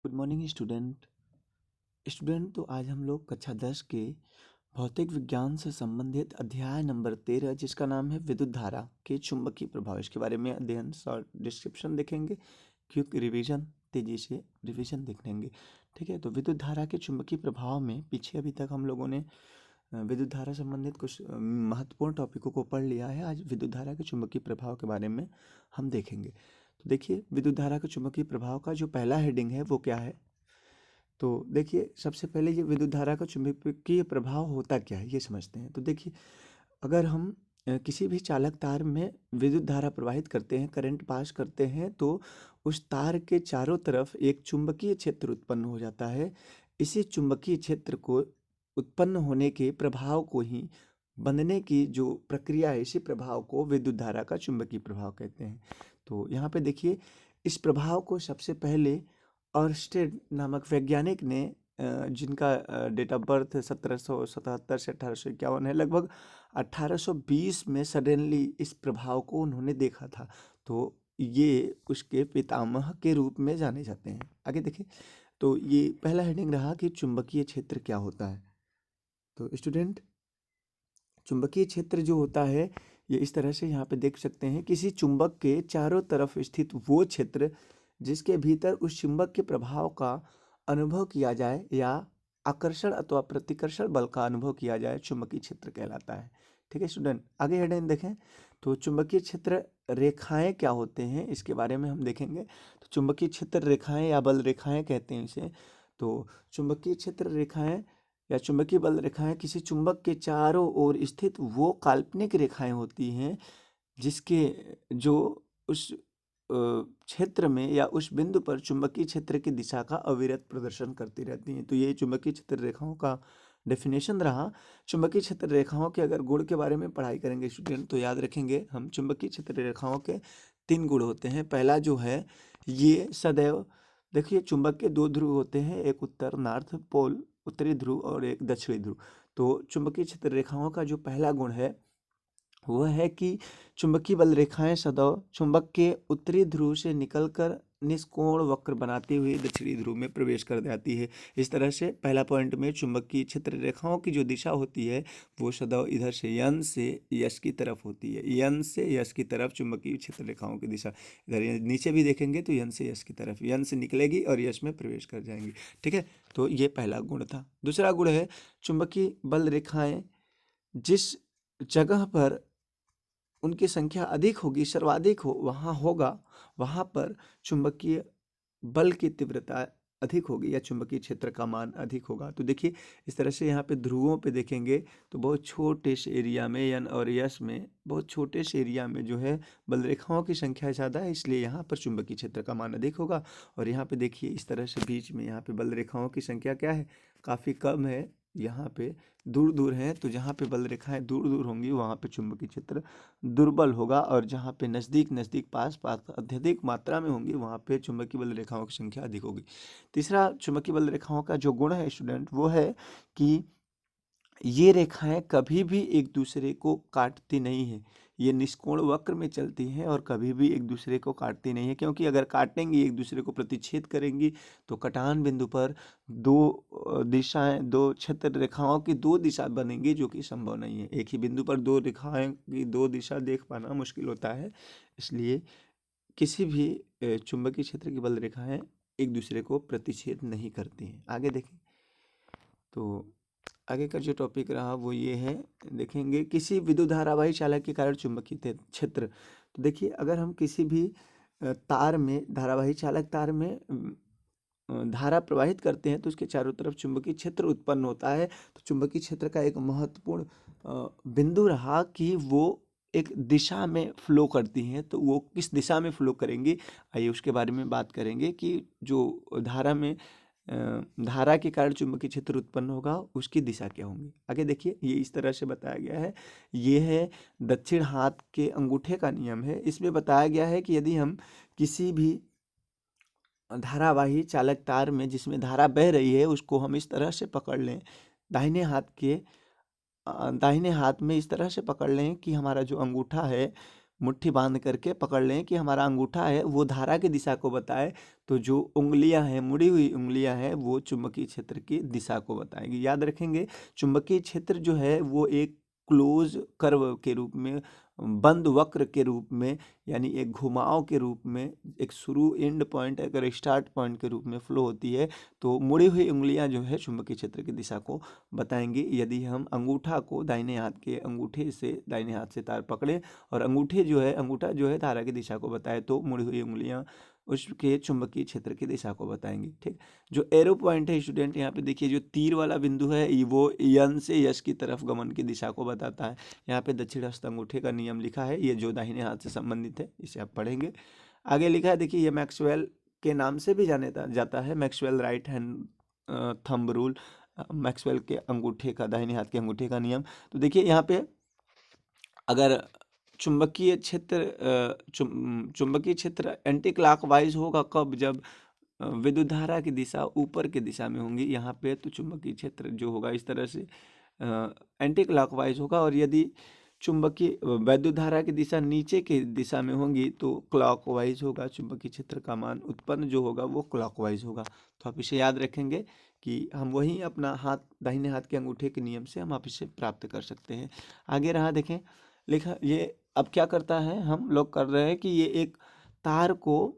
Good morning student. तो आज हम लोग कक्षा 10 के भौतिक विज्ञान से संबंधित अध्याय नंबर 13 जिसका नाम है विद्युत धारा के चुंबकीय प्रभाव, इसके बारे में अध्ययन शॉर्ट डिस्क्रिप्शन देखेंगे। क्विक रिवीजन, तेजी से रिवीजन देख लेंगे। ठीक है, तो विद्युत धारा के चुंबकीय प्रभाव में पीछे अभी तक हम लोगों ने विद्युत धारा संबंधित कुछ महत्वपूर्ण टॉपिकों को पढ़ लिया है। आज विद्युत धारा के चुंबकीय प्रभाव के बारे में हम देखेंगे। तो देखिए, विद्युत धारा के चुंबकीय प्रभाव का जो पहला हेडिंग है वो क्या है। तो देखिए, सबसे पहले ये विद्युत धारा का चुंबकीय प्रभाव होता क्या है ये समझते हैं। तो देखिए, अगर हम किसी भी चालक तार में विद्युत धारा प्रवाहित करते हैं, करंट पास करते हैं, तो उस तार के चारों तरफ एक चुंबकीय क्षेत्र उत्पन्न हो जाता है। इसी चुंबकीय क्षेत्र को उत्पन्न होने के प्रभाव को ही बनने की जो प्रक्रिया है, इसी प्रभाव को विद्युत धारा का चुंबकीय प्रभाव कहते हैं। तो यहाँ पे देखिए, इस प्रभाव को सबसे पहले ऑर्स्टेड नामक वैज्ञानिक ने, जिनका डेट ऑफ बर्थ 1777 से 1851 है, लगभग 1820 में सडनली इस प्रभाव को उन्होंने देखा था। तो ये उसके पितामह के रूप में जाने जाते हैं। आगे देखिए, तो ये पहला हेडिंग रहा कि चुंबकीय क्षेत्र क्या होता है। तो स्टूडेंट, चुंबकीय क्षेत्र जो होता है ये इस तरह से यहाँ पे देख सकते हैं। किसी चुंबक के चारों तरफ स्थित वो क्षेत्र जिसके भीतर उस चुंबक के प्रभाव का अनुभव किया जाए या आकर्षण अथवा प्रतिकर्षण बल का अनुभव किया जाए, चुंबकीय क्षेत्र कहलाता है। ठीक है स्टूडेंट, आगे हेडिंग देखें। तो चुंबकीय क्षेत्र रेखाएं क्या होते हैं इसके बारे में हम देखेंगे। तो चुंबकीय क्षेत्र रेखाएं या बल रेखाएं कहते हैं इसे। तो चुंबकीय क्षेत्र रेखाएं या चुंबकीय बल रेखाएं किसी चुंबक के चारों ओर स्थित वो काल्पनिक रेखाएं होती हैं जिसके जो उस क्षेत्र में या उस बिंदु पर चुंबकीय क्षेत्र की दिशा का अविरत प्रदर्शन करती रहती हैं। तो ये चुंबकीय क्षेत्र रेखाओं का डेफिनेशन रहा। चुंबकीय क्षेत्र रेखाओं के अगर गुण के बारे में पढ़ाई करेंगे स्टूडेंट, तो याद रखेंगे हम, चुंबकीय क्षेत्र रेखाओं के 3 गुण होते हैं। पहला जो है, ये सदैव, देखिए चुंबक के 2 ध्रुव होते हैं, एक उत्तर नॉर्थ पोल उत्तरी ध्रुव और एक दक्षिणी ध्रुव। तो चुंबकीय क्षेत्र रेखाओं का जो पहला गुण है वह है कि चुंबकीय बल रेखाएं सदैव चुंबक के उत्तरी ध्रुव से निकलकर निष्कोण वक्र बनाते हुए दक्षिणी ध्रुव में प्रवेश कर जाती है। इस तरह से पहला पॉइंट में चुंबकीय क्षेत्र रेखाओं की जो दिशा होती है वो सदैव इधर से यन से यश की तरफ होती है। यन से यश की तरफ चुंबकीय क्षेत्र रेखाओं की दिशा, इधर नीचे भी देखेंगे तो यन से यश की तरफ, यन से निकलेगी और यश में प्रवेश कर जाएंगी। ठीक है, तो ये पहला गुण था। दूसरा गुण है, चुंबकीय बल रेखाएं जिस जगह पर उनकी संख्या अधिक होगी, सर्वाधिक हो वहाँ होगा, वहाँ पर चुंबकीय बल की तीव्रता अधिक होगी या चुंबकीय क्षेत्र का मान अधिक होगा। तो देखिए, इस तरह से यहाँ पे ध्रुवों पे देखेंगे तो बहुत छोटे से एरिया में, यन और यस में, बहुत छोटे से एरिया में जो है बल रेखाओं की संख्या ज़्यादा है, इसलिए यहाँ पर चुंबकीय क्षेत्र का मान अधिक होगा। और यहाँ पे देखिए, इस तरह से बीच में यहाँ पे बल रेखाओं की संख्या क्या है, काफ़ी कम है। यहाँ पे दूर दूर हैं, तो जहाँ पे बल रेखाएं दूर दूर होंगी वहाँ पे चुंबकीय क्षेत्र दुर्बल होगा, और जहाँ पे नज़दीक नज़दीक पास पास अत्यधिक मात्रा में होंगी वहाँ पे चुंबकीय बल रेखाओं की संख्या अधिक होगी। तीसरा चुंबकीय बल रेखाओं का जो गुण है स्टूडेंट, वो है कि ये रेखाएं कभी भी एक दूसरे को काटती नहीं है। ये निष्कोण वक्र में चलती हैं और कभी भी एक दूसरे को काटती नहीं है, क्योंकि अगर काटेंगी, एक दूसरे को प्रतिच्छेद करेंगी, तो कटान बिंदु पर दो क्षेत्र रेखाओं की 2 दिशा बनेंगी, जो कि संभव नहीं है। एक ही बिंदु पर 2 रेखाएं की 2 दिशा देख पाना मुश्किल होता है, इसलिए किसी भी चुंबकीय क्षेत्र की बल रेखाएं एक दूसरे को प्रतिच्छेद नहीं करती हैं। आगे देखें, तो आगे का जो टॉपिक रहा वो ये है, देखेंगे किसी विद्युत धारावाही चालक के कारण चुंबकीय क्षेत्र। तो देखिए, अगर हम किसी भी तार में, धारावाही चालक तार में धारा प्रवाहित करते हैं तो उसके चारों तरफ चुंबकीय क्षेत्र उत्पन्न होता है। तो चुंबकीय क्षेत्र का एक महत्वपूर्ण बिंदु रहा कि वो एक दिशा में फ्लो करती हैं। तो वो किस दिशा में फ्लो करेंगी, आइए उसके बारे में बात करेंगे कि जो धारा के कारण चुंबकीय क्षेत्र उत्पन्न होगा उसकी दिशा क्या होंगी। आगे देखिए, ये इस तरह से बताया गया है। ये है दक्षिण हाथ के अंगूठे का नियम है। इसमें बताया गया है कि यदि हम किसी भी धारावाही चालक तार में जिसमें धारा बह रही है उसको हम इस तरह से पकड़ लें, दाहिने हाथ में इस तरह से पकड़ लें कि हमारा जो अंगूठा है मुट्ठी बांध करके पकड़ लें कि हमारा अंगूठा है वो धारा की दिशा को बताए, तो जो उंगलियां हैं, मुड़ी हुई उंगलियां हैं, वो चुंबकीय क्षेत्र की दिशा को बताएंगी। याद रखेंगे, चुंबकीय क्षेत्र जो है वो एक क्लोज कर्व के रूप में, बंद वक्र के रूप में, यानी एक घुमाव के रूप में, एक शुरू एंड पॉइंट अगर स्टार्ट पॉइंट के रूप में फ्लो होती है। तो मुड़ी हुई उंगलियां जो है चुंबकीय क्षेत्र की दिशा को बताएंगी। यदि हम अंगूठा को दाहिने हाथ के अंगूठे से, दाहिने हाथ से तार पकड़े और अंगूठा जो है धारा की दिशा को बताए, तो मुड़ी हुई उंगलियां उसके चुंबकीय क्षेत्र की दिशा को बताएंगी। ठीक, जो एरो पॉइंट है स्टूडेंट, यहाँ पे देखिए जो तीर वाला बिंदु है वो यन से यश की तरफ गमन की दिशा को बताता है। यहाँ पे दक्षिण हस्त अंगूठे का नियम लिखा है, ये जो दाहिने हाथ से संबंधित है, इसे आप पढ़ेंगे। आगे लिखा है, देखिए ये मैक्सवेल के नाम से भी जाना जाता है, Maxwell right hand thumb rule, Maxwell के अंगूठे का, दाहिने हाथ के अंगूठे का नियम। तो देखिए यहाँ पे अगर चुंबकीय क्षेत्र चुंबकीय क्षेत्र एंटी क्लॉकवाइज होगा कब, जब विद्युत धारा की दिशा ऊपर की दिशा में होंगी यहाँ पे, तो चुंबकीय क्षेत्र जो होगा इस तरह से एंटी क्लॉकवाइज होगा। और यदि चुंबकीय वैद्युत धारा की दिशा नीचे की दिशा में होंगी तो क्लॉकवाइज होगा, चुंबकीय क्षेत्र का मान उत्पन्न जो होगा वो क्लॉकवाइज होगा। तो आप इसे याद रखेंगे कि हम वही अपना हाथ, दाहिने हाथ के अंगूठे के नियम से हम आप इसे प्राप्त कर सकते हैं। आगे रहा, देखें लिखा, ये अब क्या करता है, हम लोग कर रहे हैं कि ये एक तार को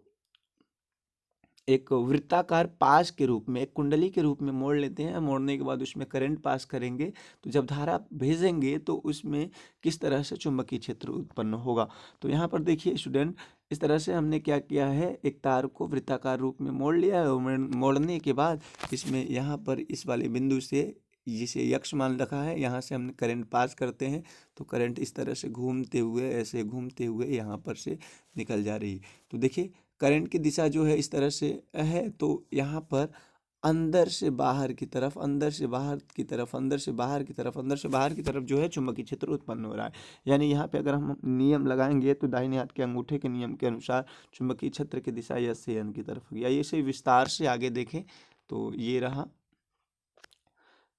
एक वृत्ताकार पास के रूप में, एक कुंडली के रूप में मोड़ लेते हैं। मोड़ने के बाद उसमें करंट पास करेंगे, तो जब धारा भेजेंगे तो उसमें किस तरह से चुंबकीय क्षेत्र उत्पन्न होगा। तो यहाँ पर देखिए स्टूडेंट, इस तरह से हमने क्या किया है, एक तार को वृत्ताकार रूप में मोड़ लिया है, और मोड़ने के बाद इसमें यहाँ पर इस वाले बिंदु से, जिसे यक्ष मान रखा है, यहाँ से हम करंट पास करते हैं, तो करंट इस तरह से घूमते हुए, ऐसे घूमते हुए यहाँ पर से निकल जा रही। तो देखिए करंट की दिशा जो है इस तरह से है, तो यहाँ पर अंदर से बाहर की तरफ, अंदर से बाहर की तरफ, अंदर से बाहर की तरफ, अंदर से बाहर की तरफ जो है चुंबकीय क्षेत्र उत्पन्न हो रहा है। यानी यहाँ पे अगर हम नियम लगाएंगे तो दाहिने हाथ के अंगूठे के नियम के अनुसार चुंबकीय क्षेत्र की दिशा यस से एन की तरफ होगी। आइए इसे विस्तार से आगे देखें, तो ये रहा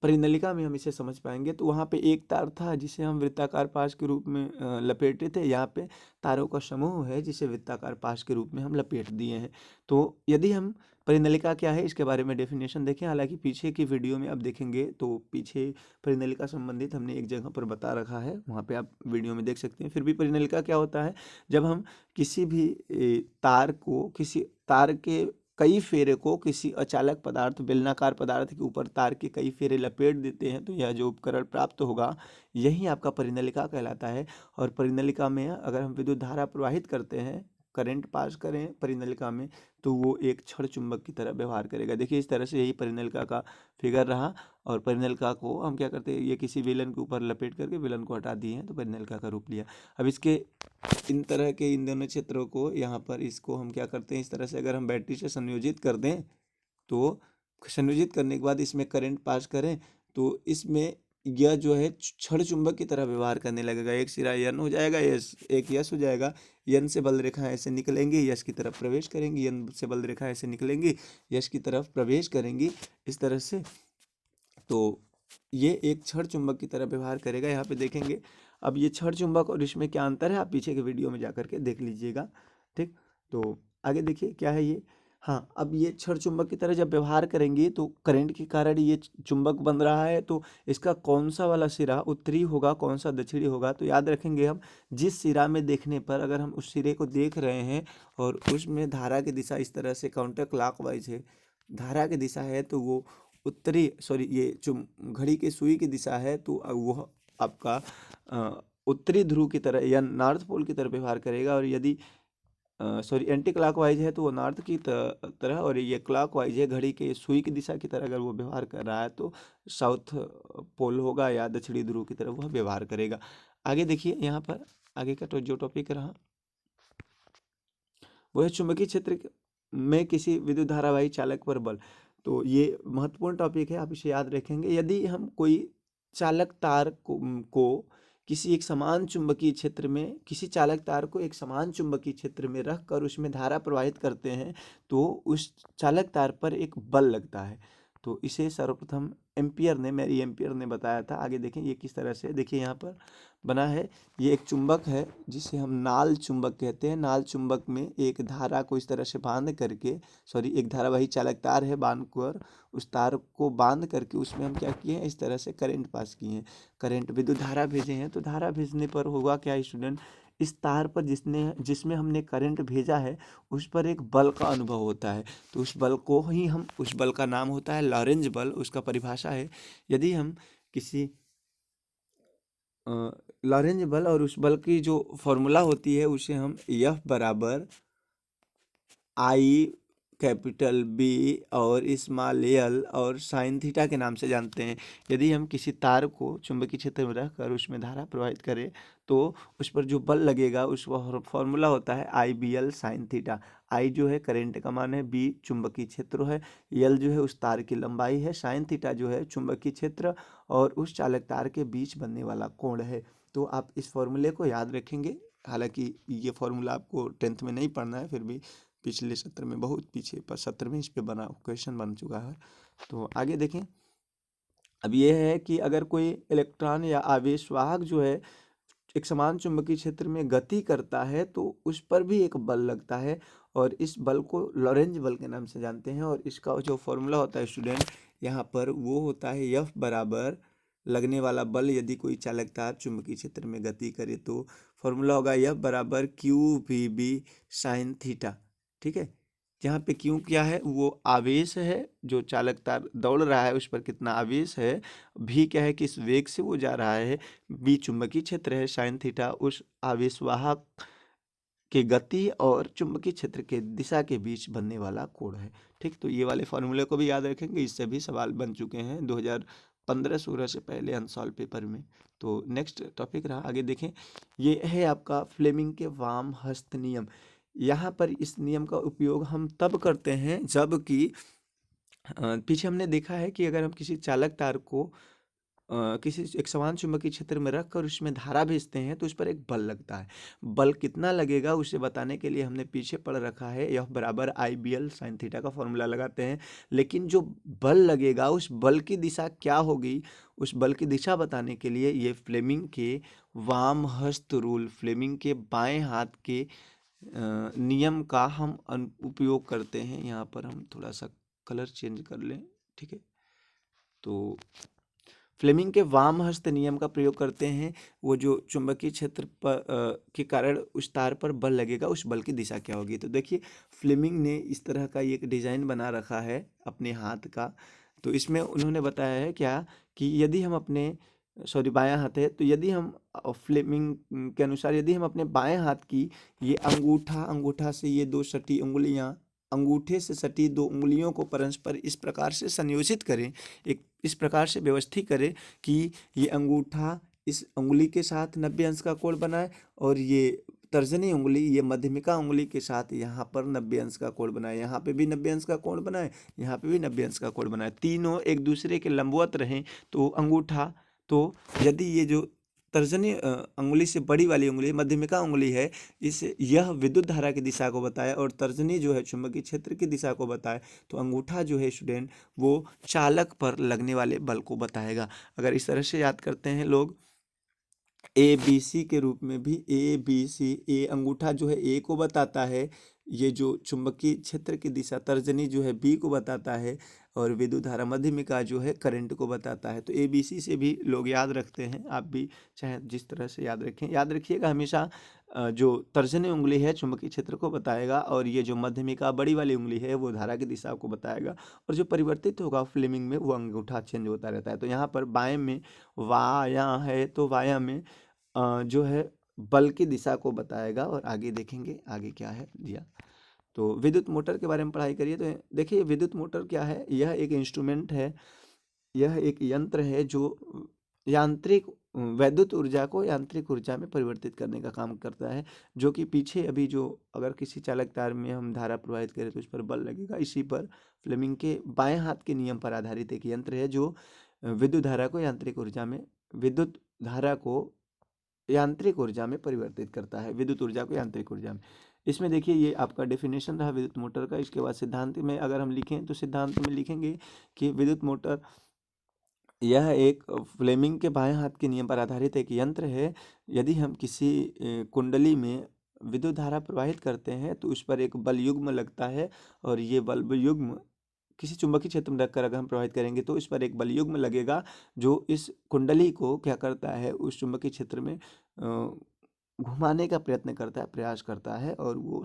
परिनलिका में हम इसे समझ पाएंगे। तो वहाँ पे एक तार था जिसे हम वृत्ताकार पाश के रूप में लपेटे थे, यहाँ पे तारों का समूह है जिसे वृत्ताकार पाश के रूप में हम लपेट दिए हैं। तो यदि हम परिनलिका क्या है इसके बारे में डेफिनेशन देखें, हालांकि पीछे की वीडियो में अब देखेंगे तो पीछे परिनलिका संबंधित हमने एक जगह पर बता रखा है, वहाँ पे आप वीडियो में देख सकते हैं। फिर भी परिनलिका क्या होता है, जब हम किसी भी तार को, किसी तार के कई फेरे को किसी अचालक पदार्थ, बेलनाकार पदार्थ के ऊपर तार के कई फेरे लपेट देते हैं, तो यह जो उपकरण प्राप्त होगा यही आपका परिनलिका कहलाता है। और परिनलिका में अगर हम विद्युत धारा प्रवाहित करते हैं, करंट पास करें परिनलिका में, तो वो एक छड़ चुंबक की तरह व्यवहार करेगा। देखिए इस तरह से यही परिनलिका का फिगर रहा, और परिनलिका को हम क्या करते हैं, ये किसी बेलन के ऊपर लपेट करके बेलन को हटा दिए हैं, तो परिनलिका का रूप लिया। अब इसके इन तरह के, इन दोनों क्षेत्रों को यहाँ पर, इसको हम क्या करते हैं, इस तरह से अगर हम बैटरी से संयोजित कर दें, तो संयोजित करने के बाद इसमें करंट पास करें, तो इसमें यह जो है छड़ चुंबक की तरह व्यवहार करने लगेगा। एक सिरा यन हो जाएगा, यस एक यस हो जाएगा, यन से बल रेखाएं ऐसे निकलेंगी, यश की तरफ प्रवेश करेंगी, यन से बल रेखाएं ऐसे निकलेंगी, यश की तरफ प्रवेश करेंगी, इस तरह से। तो ये एक छड़ चुंबक की तरह व्यवहार करेगा। यहाँ पे देखेंगे अब ये छड़ चुंबक और इसमें क्या अंतर है, आप पीछे के वीडियो में जाकर के देख लीजिएगा। ठीक, तो आगे देखिए क्या है ये। हाँ, अब ये छड़ चुंबक की तरह जब व्यवहार करेंगे तो करंट के कारण ये चुंबक बन रहा है, तो इसका कौन सा वाला सिरा उत्तरी होगा, कौन सा दक्षिणी होगा। तो याद रखेंगे हम, जिस सिरा में देखने पर अगर हम उस सिरे को देख रहे हैं और उसमें धारा की दिशा इस तरह से काउंटर क्लॉकवाइज है, धारा की दिशा है, तो वो उत्तरी, सॉरी ये घड़ी की सुई की दिशा है, तो वह आपका उत्तरी ध्रुव की तरह या नॉर्थ पोल की तरह व्यवहार करेगा। और यदि सॉरी एंटी क्लॉकवाइज है तो वो नॉर्थ की तरह, और ये क्लॉकवाइज है, घड़ी के सुई की दिशा की तरह अगर वो व्यवहार कर रहा है तो साउथ पोल होगा या दक्षिणी ध्रुव की तरह वह व्यवहार करेगा। आगे देखिए यहाँ पर आगे का तो जो टॉपिक रहा वो है चुंबकीय क्षेत्र में किसी विद्युत धारावाही चालक पर बल। तो ये महत्वपूर्ण टॉपिक है, आप इसे याद रखेंगे। यदि हम कोई चालक तार को किसी एक समान चुंबकीय क्षेत्र में, किसी चालक तार को एक समान चुंबकीय क्षेत्र में रखकर उसमें धारा प्रवाहित करते हैं, तो उस चालक तार पर एक बल लगता है। तो इसे सर्वप्रथम मैरी एम्पियर ने बताया था। आगे देखें ये किस तरह से, देखिए यहाँ पर बना है। ये एक चुंबक है जिसे हम नाल चुंबक कहते हैं। नाल चुंबक में एक धारा को इस तरह से बांध करके, एक धारावाही चालक तार है, बांध कर उस तार को बांध करके उसमें हम क्या किए हैं, इस तरह से करंट पास किए हैं, करंट विद्युत धारा भेजे हैं। तो धारा भेजने पर होगा क्या स्टूडेंट, इस तार पर जिसमें हमने करंट भेजा है उस पर एक बल का अनुभव होता है। तो उस बल का नाम होता है लॉरेंज बल। उसका परिभाषा है, यदि हम किसी लॉरेंज बल, और उस बल की जो फॉर्मूला होती है उसे हम F बराबर आई कैपिटल बी और स्मॉल एल और साइन थीटा के नाम से जानते हैं। यदि हम किसी तार को चुंबकीय क्षेत्र में रखकर उसमें धारा प्रवाहित करें तो उस पर जो बल लगेगा उस फॉर्मूला होता है आई बी एल साइन थीटा। आई जो है करंट का मान है, बी चुंबकीय क्षेत्र है, एल जो है उस तार की लंबाई है, साइन थीटा जो है चुंबकीय क्षेत्र और उस चालक तार के बीच बनने वाला कोण है। तो आप इस फॉर्मूले को याद रखेंगे। हालांकि ये फॉर्मूला आपको 10th में नहीं पढ़ना है, फिर भी पिछले सत्र में, बहुत पीछे पर सत्र में इस पे बना क्वेश्चन बन चुका है। तो आगे देखें, अब ये है कि अगर कोई इलेक्ट्रॉन या आवेश वाहक जो है एक समान चुंबकीय क्षेत्र में गति करता है तो उस पर भी एक बल लगता है, और इस बल को लॉरेंज बल के नाम से जानते हैं। और इसका जो फॉर्मूला होता है स्टूडेंट यहाँ पर, वो होता है F बराबर लगने वाला बल यदि कोई चालक तार चुंबकीय क्षेत्र में गति करे तो फॉर्मूला होगा F बराबर QVB साइन थीटा। ठीक है, जहाँ पे क्यू क्या है, वो आवेश है, जो चालक तार दौड़ रहा है उस पर कितना आवेश है, भी क्या है, किस वेग से वो जा रहा है, बी चुंबकीय क्षेत्र है, साइन थीटा उस आवेशवाहक के गति और चुंबकीय क्षेत्र के दिशा के बीच बनने वाला कोण है। ठीक, तो ये वाले फॉर्मूले को भी याद रखेंगे, इससे भी सवाल बन चुके हैं 2015-16 से पहले अनसॉल्व पेपर में। तो नेक्स्ट टॉपिक रहा, आगे देखें, ये है आपका फ्लेमिंग के वाम हस्त नियम। यहाँ पर इस नियम का उपयोग हम तब करते हैं जबकि पीछे हमने देखा है कि अगर हम किसी चालक तार को किसी एक समान चुंबकीय क्षेत्र में रखकर उसमें धारा भेजते हैं तो उस पर एक बल लगता है। बल कितना लगेगा उसे बताने के लिए हमने पीछे पढ़ रखा है F बराबर आई बी एल साइन थीटा का फॉर्मूला लगाते हैं। लेकिन जो बल लगेगा उस बल की दिशा क्या होगी, उस बल की दिशा बताने के लिए ये फ्लेमिंग के वाम हस्त रूल, फ्लेमिंग के बाएं हाथ के नियम का हम उपयोग करते हैं। यहाँ पर हम थोड़ा सा कलर चेंज कर लें। ठीक है, तो फ्लेमिंग के वाम हस्त नियम का प्रयोग करते हैं। वो जो चुंबकीय क्षेत्र पर के कारण उस तार पर बल लगेगा, उस बल की दिशा क्या होगी। तो देखिए फ्लेमिंग ने इस तरह का एक डिजाइन बना रखा है अपने हाथ का। तो इसमें उन्होंने बताया है क्या कि यदि हम अपने बायां हाथ है, तो यदि हम फ्लेमिंग के अनुसार यदि हम अपने बाएं हाथ की ये अंगूठा से ये दो सटी उंगलियां, अंगूठे से सटी दो उंगलियों को परस्पर इस प्रकार से संयोजित करें, एक इस प्रकार से व्यवस्थित करें कि ये अंगूठा इस उंगली के साथ 90 अंश का कोण बनाए और ये तर्जनी उंगली ये मध्यमिका उंगली के साथ यहाँ पर 90 अंश का कोण बनाए, यहाँ पे भी 90 अंश का कोण बनाए, यहाँ पे भी 90 अंश का कोण बनाए, तीनों एक दूसरे के लंबवत रहें। तो अंगूठा, तो यदि ये जो तर्जनी उंगली से बड़ी वाली उंगली मध्यमिका उंगली है, यह विद्युत धारा की दिशा को बताए और तर्जनी जो है चुंबकीय क्षेत्र की दिशा को बताए, तो अंगूठा जो है स्टूडेंट वो चालक पर लगने वाले बल को बताएगा। अगर इस तरह से याद करते हैं लोग ए बी सी के रूप में भी, ए बी सी, ए अंगूठा जो है ए को बताता है, ये जो चुंबकीय क्षेत्र की दिशा तर्जनी जो है बी को बताता है, और विद्युत धारा मध्यमिका जो है करंट को बताता है। तो ए बी सी से भी लोग याद रखते हैं, आप भी चाहे जिस तरह से याद रखें, याद रखिएगा हमेशा जो तर्जनी उंगली है चुंबकीय क्षेत्र को बताएगा और ये जो मध्यमिका बड़ी वाली उंगली है वो धारा की दिशा को बताएगा, और जो परिवर्तित होगा फ्लेमिंग में वो अंगूठा चेंज होता रहता है। तो यहाँ पर बाएं में वाया है, तो वाया में जो है बल की दिशा को बताएगा। और आगे देखेंगे आगे क्या है दिया। तो विद्युत मोटर के बारे में पढ़ाई करिए। तो देखिए विद्युत मोटर क्या है, यह एक इंस्ट्रूमेंट है, यह एक यंत्र है जो यांत्रिक वैद्युत ऊर्जा को यांत्रिक ऊर्जा में परिवर्तित करने का काम करता है। जो कि पीछे अभी जो अगर किसी चालक तार में हम धारा प्रवाहित करें तो उस पर बल लगेगा, इसी पर फ्लेमिंग के बाएं हाथ के नियम पर आधारित एक यंत्र है जो विद्युत धारा को यांत्रिक ऊर्जा में विद्युत धारा को यांत्रिक ऊर्जा में परिवर्तित करता है, विद्युत ऊर्जा को यांत्रिक ऊर्जा में। इसमें देखिए ये आपका डेफिनेशन रहा विद्युत मोटर का। इसके बाद सिद्धांत में अगर हम लिखें तो सिद्धांत में लिखेंगे कि विद्युत मोटर यह एक फ्लेमिंग के बाएं हाथ के नियम पर आधारित एक यंत्र है। यदि हम किसी कुंडली में विद्युत धारा प्रवाहित करते हैं तो उस पर एक बल युग्म लगता है, और ये बल युग्म किसी चुंबकीय क्षेत्र में रखकर अगर हम प्रवाहित करेंगे तो इस पर एक बल युग्म लगेगा, जो इस कुंडली को क्या करता है, उस चुंबकीय क्षेत्र में घुमाने का प्रयत्न करता है, प्रयास करता है, और वो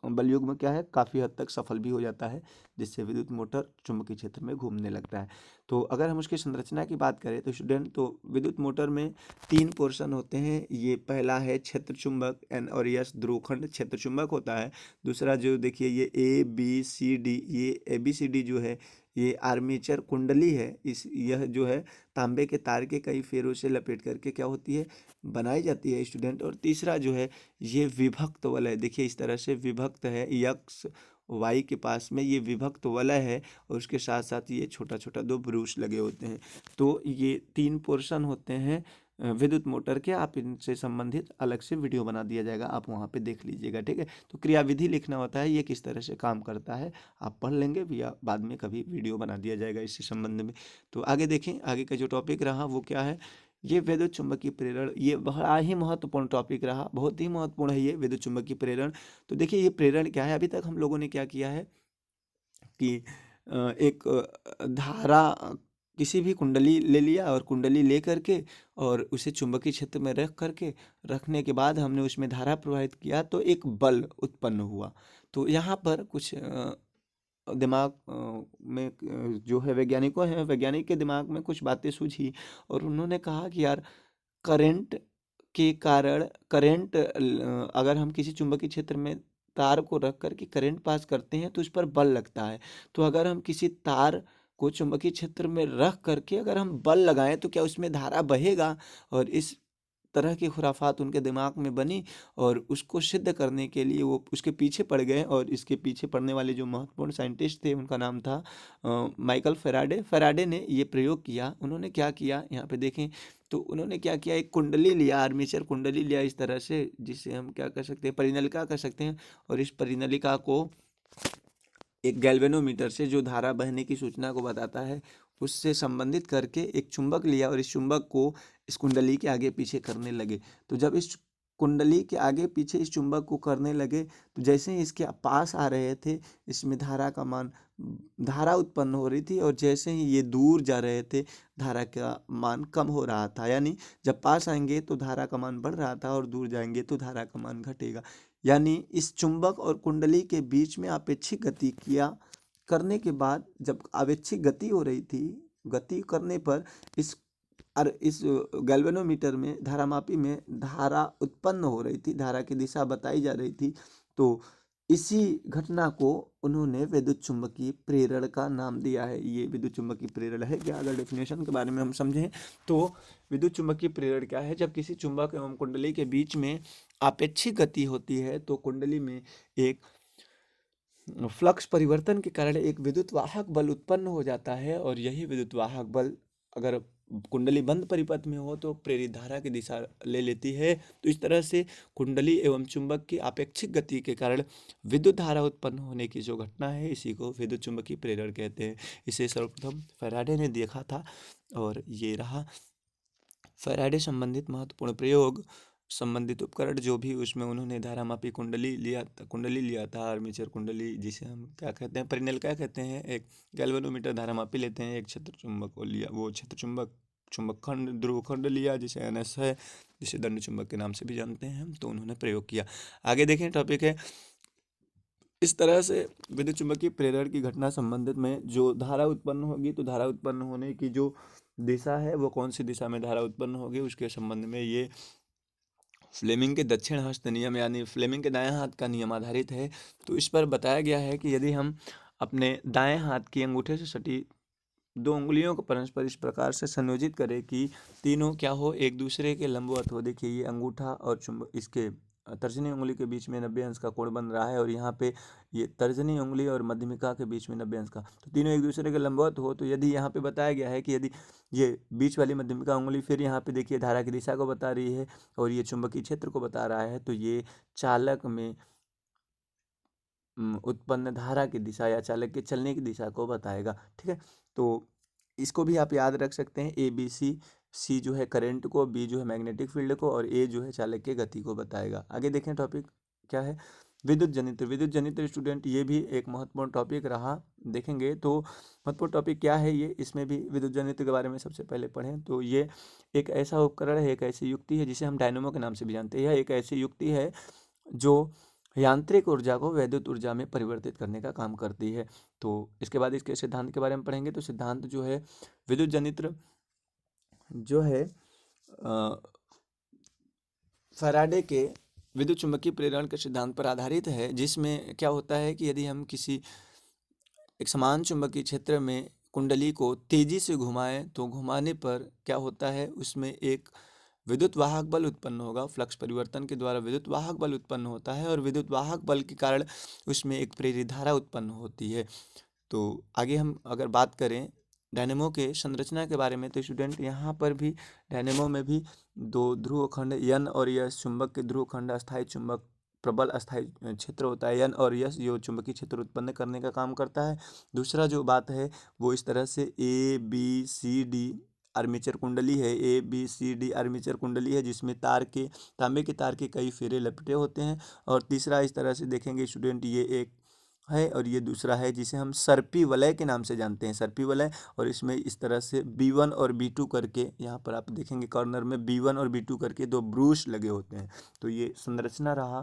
बल युग्म क्या है, काफ़ी हद तक सफल भी हो जाता है, जिससे विद्युत मोटर चुंबकीय क्षेत्र में घूमने लगता है। तो अगर हम उसकी संरचना की बात करें तो स्टूडेंट, तो विद्युत मोटर में 3 पोर्शन होते हैं। ये पहला है क्षेत्र चुंबक, एन और एस ध्रुवखंड क्षेत्र चुंबक होता है। दूसरा जो देखिए ये ए बी सी डी, ये ए बी सी डी जो है ये आर्मेचर कुंडली है। यह जो है तांबे के तार के कई फेरों से लपेट करके क्या होती है, बनाई जाती है स्टूडेंट। और तीसरा जो है ये विभक्त वलय, देखिए इस तरह से विभक्त है, यक्स वाई के पास में ये विभक्त वलय है, और उसके साथ साथ ये छोटा छोटा 2 ब्रूस लगे होते हैं। तो ये 3 पोर्शन होते हैं विद्युत मोटर के। आप इनसे संबंधित अलग से वीडियो बना दिया जाएगा, आप वहाँ पे देख लीजिएगा, ठीक है। तो क्रियाविधि लिखना होता है, ये किस तरह से काम करता है आप पढ़ लेंगे, या बाद में कभी वीडियो बना दिया जाएगा इसी संबंध में। तो आगे देखें, आगे का जो टॉपिक रहा वो क्या है, ये विद्युत चुम्बकीय प्रेरण। ये बड़ा ही महत्वपूर्ण टॉपिक रहा, बहुत ही महत्वपूर्ण है ये विद्युत चुम्बकीय प्रेरण। तो देखिए ये प्रेरण क्या है, अभी तक हम लोगों ने क्या किया है कि एक धारा किसी भी कुंडली ले लिया, और कुंडली ले करके और उसे चुंबकीय क्षेत्र में रख करके, रखने के बाद हमने उसमें धारा प्रवाहित किया तो एक बल उत्पन्न हुआ। तो यहाँ पर कुछ दिमाग में जो है वैज्ञानिकों हैं, वैज्ञानिक के दिमाग में कुछ बातें सूझी, और उन्होंने कहा कि यार करंट के कारण, करंट अगर हम किसी चुंबकीय क्षेत्र में तार को रख कर के करंट पास करते हैं तो उस पर बल लगता है। तो अगर हम किसी तार को चुंबकीय क्षेत्र में रख करके अगर हम बल लगाएं तो क्या उसमें धारा बहेगा? और इस तरह की खुराफात उनके दिमाग में बनी, और उसको सिद्ध करने के लिए वो उसके पीछे पड़ गए। और इसके पीछे पड़ने वाले जो महत्वपूर्ण साइंटिस्ट थे उनका नाम था माइकल फेराडे। फेराडे ने ये प्रयोग किया। उन्होंने क्या किया, यहाँ पे देखें, तो उन्होंने क्या किया, एक कुंडली लिया, आर्मेचर कुंडली लिया इस तरह से, जिसे हम क्या कर सकते हैं, परिनलिका कर सकते हैं। और इस परिनलिका को एक गैल्वेनोमीटर से, जो धारा बहने की सूचना को बताता है, उससे संबंधित करके एक चुंबक लिया, और इस चुंबक को इस कुंडली के आगे पीछे करने लगे। तो जब इस कुंडली के आगे पीछे इस चुंबक को करने लगे, तो जैसे ही इसके पास आ रहे थे, इसमें धारा का मान, धारा उत्पन्न हो रही थी, और जैसे ही ये दूर जा रहे थे धारा का मान कम हो रहा था। यानी जब पास आएंगे तो धारा का मान बढ़ रहा था, और दूर जाएंगे तो धारा का मान घटेगा। यानी इस चुंबक और कुंडली के बीच में आपेक्षिक गति किया करने के बाद, जब आपेक्षिक गति हो रही थी, गति करने पर इस गैल्वेनोमीटर में, धारामापी में धारा उत्पन्न हो रही थी, धारा की दिशा बताई जा रही थी। तो इसी घटना को उन्होंने विद्युत चुम्बकीय प्रेरण का नाम दिया है। ये विद्युत चुम्बकीय प्रेरण है क्या? अगर डेफिनेशन के बारे में हम समझें तो विद्युत चुम्बकीय प्रेरण क्या है, जब किसी चुंबक एवं कुंडली के बीच में आपेक्षिक गति होती है तो कुंडली में एक फ्लक्स परिवर्तन के कारण एक विद्युत वाहक बल उत्पन्न हो जाता है, और यही विद्युत वाहक बल अगर कुंडली बंद परिपथ में हो तो प्रेरित धारा की दिशा ले लेती है। तो इस तरह से कुंडली एवं चुंबक की आपेक्षिक गति के कारण विद्युत धारा उत्पन्न होने की जो घटना है, इसी को विद्युत चुंबकीय प्रेरण कहते हैं। इसे सर्वप्रथम फैराडे ने देखा था, और ये रहा फैराडे संबंधित महत्वपूर्ण प्रयोग। संबंधित उपकरण जो भी उसमें उन्होंने धारामापी कुंडली लिया था, आर्मेचर कुंडली, जिसे हम क्या कहते हैं, परिनलिका कहते हैं। एक गैल्वेनोमीटर धारामापी लेते हैं, एक क्षेत्र चुंबक को लिया, वो क्षेत्र चुंबक खंड ध्रुवखंड लिया, जिसे एनएस है, जिसे दंड चुंबक के नाम से भी जानते हैं हम। तो उन्होंने प्रयोग किया। आगे देखें, टॉपिक है इस तरह से विद्युत चुम्बकीय प्रेरण की घटना संबंधित में जो धारा उत्पन्न होगी, तो धारा उत्पन्न होने की जो दिशा है वो कौन सी दिशा में धारा उत्पन्न होगी, उसके संबंध में ये फ्लेमिंग के दक्षिण हस्त नियम यानी फ्लेमिंग के दाएं हाथ का नियम आधारित है। तो इस पर बताया गया है कि यदि हम अपने दाएं हाथ की अंगूठे से सटी 2 उंगलियों को परस्पर इस प्रकार से संयोजित करें कि तीनों क्या हो, एक दूसरे के लंबवत हो। देखिए ये अंगूठा और इसके तर्जनी उंगली के बीच में 90 अंश का कोण बन रहा है, और यहाँ पे ये तर्जनी उंगली और मध्यमिका के बीच में 90 अंश का, तो तीनों एक दूसरे के लंबवत हो। तो यदि यहाँ पे बताया गया है कि यदि ये बीच वाली मध्यमिका उंगली, फिर यहाँ पे देखिए धारा की दिशा को बता रही है, और ये चुंबकीय क्षेत्र को बता रहा है, तो ये चालक में उत्पन्न धारा की दिशा या चालक के चलने की दिशा को बताएगा। ठीक है, तो इसको भी आप याद रख सकते हैं। सी जो है करंट को, बी जो है मैग्नेटिक फील्ड को, और ए जो है चालक के गति को बताएगा। आगे देखें टॉपिक क्या है, विद्युत जनित्र। विद्युत जनित्र स्टूडेंट ये भी एक महत्वपूर्ण टॉपिक रहा। देखेंगे तो महत्वपूर्ण टॉपिक क्या है ये, इसमें भी विद्युत जनित्र के बारे में सबसे पहले पढ़ें। तो ये एक ऐसा उपकरण है, एक ऐसी युक्ति है जिसे हम डायनेमो के नाम से भी जानते हैं। यह एक ऐसी युक्ति है जो यांत्रिक ऊर्जा को वैद्युत ऊर्जा में परिवर्तित करने का काम करती है। तो इसके बाद इसके सिद्धांत के बारे में पढ़ेंगे। तो सिद्धांत जो है, विद्युत जनित्र जो है फैराडे के विद्युत चुम्बकीय प्रेरण के सिद्धांत पर आधारित है, जिसमें क्या होता है कि यदि हम किसी एक समान चुंबकीय क्षेत्र में कुंडली को तेजी से घुमाएं तो घुमाने पर क्या होता है, उसमें एक विद्युत वाहक बल उत्पन्न होगा। फ्लक्स परिवर्तन के द्वारा विद्युत वाहक बल उत्पन्न होता है और विद्युत वाहक बल के कारण उसमें एक प्रेरित धारा उत्पन्न होती है। तो आगे हम अगर बात करें डायनेमो के संरचना के बारे में, तो स्टूडेंट यहाँ पर भी डायनेमो में भी दो ध्रुव खंड यन और यस, चुंबक के ध्रुव खंड अस्थायी चुंबक प्रबल अस्थायी क्षेत्र होता है यन और यस, जो चुंबकीय क्षेत्र उत्पन्न करने का काम करता है। दूसरा जो बात है वो इस तरह से A B C D armature कुंडली है। A B C D armature कुंडली है जिसमें तांबे के तार के कई फेरे लपटे होते हैं। और तीसरा इस तरह से देखेंगे स्टूडेंट, ये एक है और ये दूसरा है जिसे हम सर्पी वलय के नाम से जानते हैं, सर्पी वलय। और इसमें इस तरह से B1 और B2 करके, यहाँ पर आप देखेंगे कॉर्नर में B1 और B2 करके दो ब्रूश लगे होते हैं। तो ये संरचना रहा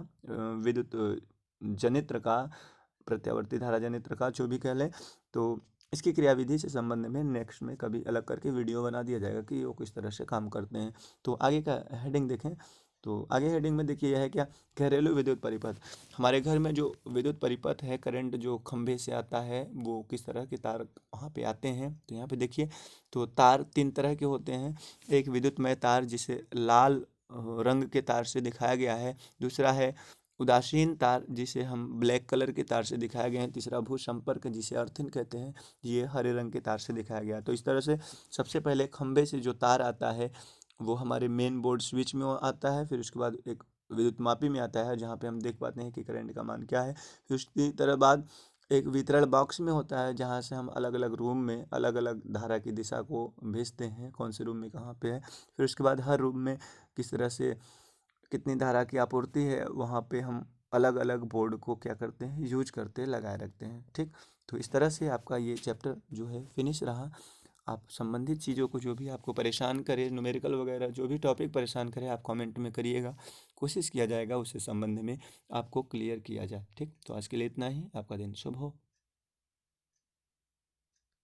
विद्युत जनित्र का, प्रत्यावर्ती धारा जनित्र का, जो भी कह लें। तो इसकी क्रियाविधि से संबंध में नेक्स्ट में कभी अलग करके वीडियो बना दिया जाएगा कि वो किस तरह से काम करते हैं। तो आगे का हेडिंग देखें। तो आगे हेडिंग में देखिए यह है क्या, घरेलू विद्युत परिपथ। हमारे घर में जो विद्युत परिपथ है, करंट जो खंभे से आता है, वो किस तरह के तार वहाँ पे आते हैं। तो यहाँ पे देखिए, तो तार तीन तरह के होते हैं। एक विद्युतमय तार जिसे लाल रंग के तार से दिखाया गया है। दूसरा है उदासीन तार जिसे हम ब्लैक कलर के तार से दिखाया गया है। तीसरा भू संपर्क जिसे अर्थिन कहते हैं, ये हरे रंग के तार से दिखाया गया है। तो इस तरह से सबसे पहले खंभे से जो तार आता है वो हमारे मेन बोर्ड स्विच में आता है। फिर उसके बाद एक विद्युत मापी में आता है जहाँ पे हम देख पाते हैं कि करंट का मान क्या है। फिर उसकी तरह बाद एक वितरण बॉक्स में होता है जहाँ से हम अलग अलग रूम में अलग अलग धारा की दिशा को भेजते हैं, कौन से रूम में कहाँ पे है। फिर उसके बाद हर रूम में किस तरह से कितनी धारा की आपूर्ति है, वहाँ पे हम अलग अलग बोर्ड को क्या करते हैं, यूज करते लगाए रखते हैं। ठीक, तो इस तरह से आपका ये चैप्टर जो है फिनिश रहा। आप संबंधित चीज़ों को जो भी आपको परेशान करे, न्यूमेरिकल वगैरह जो भी टॉपिक परेशान करे, आप कमेंट में करिएगा, कोशिश किया जाएगा उससे संबंध में आपको क्लियर किया जाए। ठीक, तो आज के लिए इतना ही। आपका दिन शुभ हो।